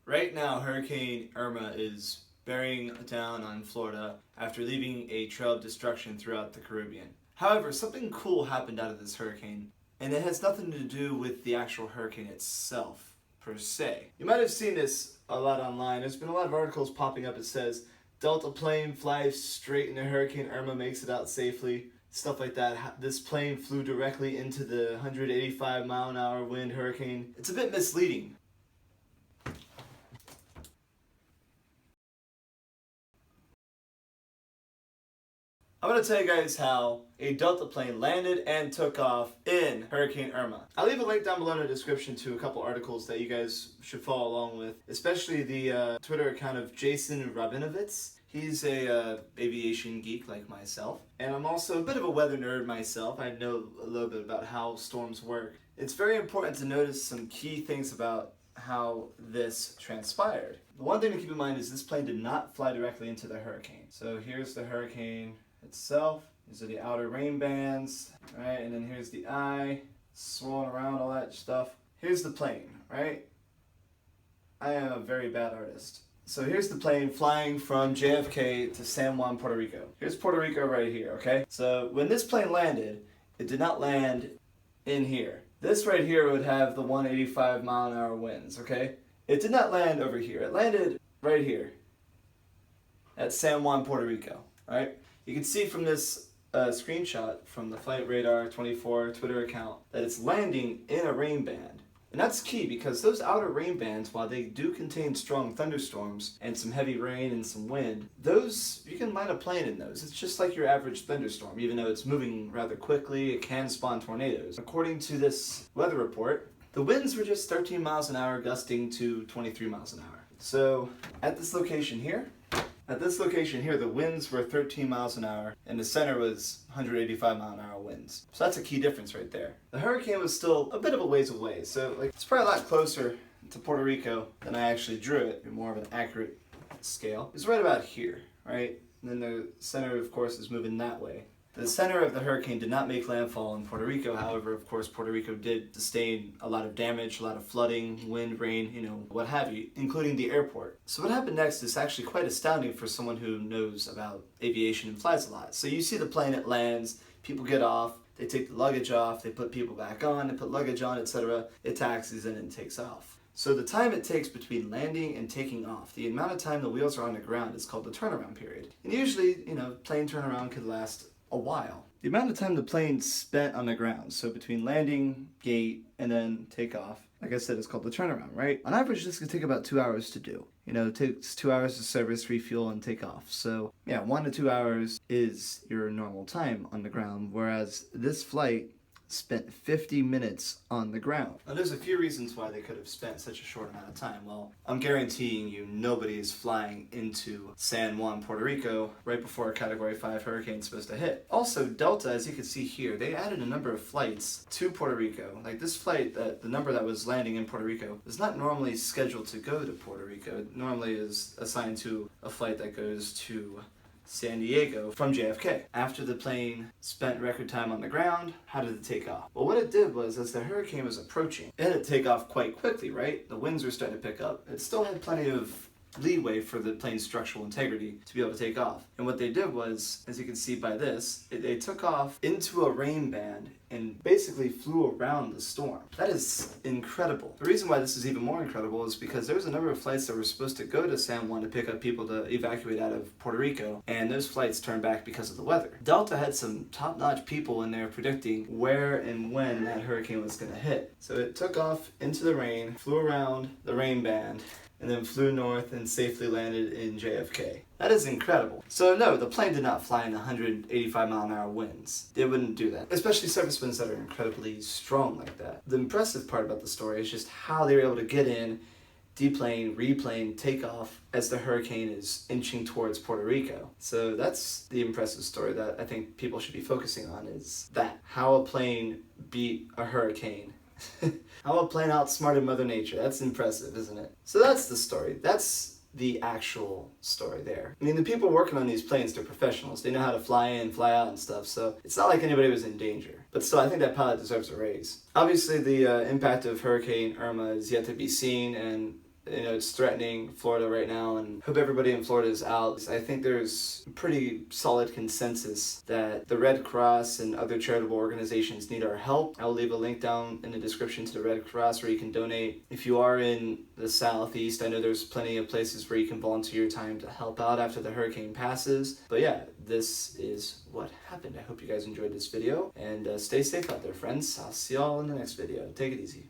Right now, Hurricane Irma is bearing down on Florida after leaving a trail of destruction throughout the Caribbean. However, something cool happened out of this hurricane, and it has nothing to do with the actual hurricane itself, per se. You might have seen this a lot online. There's been a lot of articles popping up that says, Delta plane flies straight into Hurricane Irma, makes it out safely. Stuff like that. This plane flew directly into the 185 mile an hour wind hurricane. It's a bit misleading. I'm going to tell you guys how a Delta plane landed and took off in Hurricane Irma. I'll leave a link down below in the description to a couple articles that you guys should follow along with, especially the Twitter account of Jason Rabinovitz. He's a aviation geek like myself, and I'm also a bit of a weather nerd myself. I know a little bit about how storms work. It's very important to notice some key things about how this transpired. The one thing to keep in mind is this plane did not fly directly into the hurricane. So here's the hurricane itself. These are the outer rain bands, right? And then here's the eye, swirling around, all that stuff. Here's the plane, right? I am a very bad artist. So here's the plane flying from JFK to San Juan, Puerto Rico. Here's Puerto Rico right here, okay? So when this plane landed, it did not land in here. This right here would have the 185 mile an hour winds, okay? It did not land over here. It landed right here at San Juan, Puerto Rico, right? You can see from this screenshot from the Flight Radar 24 Twitter account that it's landing in a rain band. And that's key because those outer rain bands, while they do contain strong thunderstorms and some heavy rain and some wind, those, you can land a plane in those. It's just like your average thunderstorm. Even though it's moving rather quickly, it can spawn tornadoes. According to this weather report, the winds were just 13 miles an hour, gusting to 23 miles an hour. So at this location here, the winds were 13 miles an hour, and the center was 185 mile an hour winds. So that's a key difference right there. The hurricane was still a bit of a ways away, so it's probably a lot closer to Puerto Rico than I actually drew it, in more of an accurate scale. It's right about here, right? And then the center, of course, is moving that way. The center of the hurricane did not make landfall in Puerto Rico. However, of course, Puerto Rico did sustain a lot of damage, a lot of flooding, wind, rain, what have you, including the airport. So what happened next is actually quite astounding for someone who knows about aviation and flies a lot. So you see the plane, it lands, people get off, they take the luggage off, they put people back on, they put luggage on, etc. It taxis in and takes off. So the time it takes between landing and taking off, the amount of time the wheels are on the ground is called the turnaround period. And usually, plane turnaround could last a while. The amount of time the plane spent on the ground, so between landing, gate, and then takeoff, like I said, it's called the turnaround, right? On average, this could take about 2 hours to do. It takes 2 hours to service, refuel, and take off. So, 1 to 2 hours is your normal time on the ground, whereas this flight spent 50 minutes on the ground. Now, there's a few reasons why they could have spent such a short amount of time. Well, I'm guaranteeing you nobody is flying into San Juan, Puerto Rico right before a Category 5 hurricane is supposed to hit. Also, Delta, as you can see here, they added a number of flights to Puerto Rico. Like this flight, the number that was landing in Puerto Rico, is not normally scheduled to go to Puerto Rico. It normally is assigned to a flight that goes to San Diego from JFK. After the plane spent record time on the ground, how did it take off? Well, what it did was, as the hurricane was approaching, it had to take off quite quickly, right? The winds were starting to pick up. It still had plenty of leeway for the plane's structural integrity to be able to take off. And what they did was, as you can see by this, they took off into a rain band and basically flew around the storm. That is incredible. The reason why this is even more incredible is because there was a number of flights that were supposed to go to San Juan to pick up people to evacuate out of Puerto Rico, and those flights turned back because of the weather. Delta had some top-notch people in there predicting where and when that hurricane was going to hit. So it took off into the rain, flew around the rain band, and then flew north and safely landed in JFK. That is incredible. So no, the plane did not fly in 185 mile an hour winds. They wouldn't do that, especially surface winds that are incredibly strong like that. The impressive part about the story is just how they were able to get in, deplane, replane, take off as the hurricane is inching towards Puerto Rico. So that's the impressive story that I think people should be focusing on, is that how a plane beat a hurricane. How a plane outsmarted Mother Nature. That's impressive, isn't it? So that's the story. That's the actual story there. I mean, the people working on these planes, they're professionals. They know how to fly in, fly out and stuff, so it's not like anybody was in danger. But still, I think that pilot deserves a raise. Obviously, the impact of Hurricane Irma is yet to be seen, and it's threatening Florida right now, and hope everybody in Florida is out. I think there's pretty solid consensus that the Red Cross and other charitable organizations need our help. I'll leave a link down in the description to the Red Cross where you can donate. If you are in the Southeast, I know there's plenty of places where you can volunteer your time to help out after the hurricane passes. But yeah, this is what happened. I hope you guys enjoyed this video, and stay safe out there, friends. I'll see y'all in the next video. Take it easy.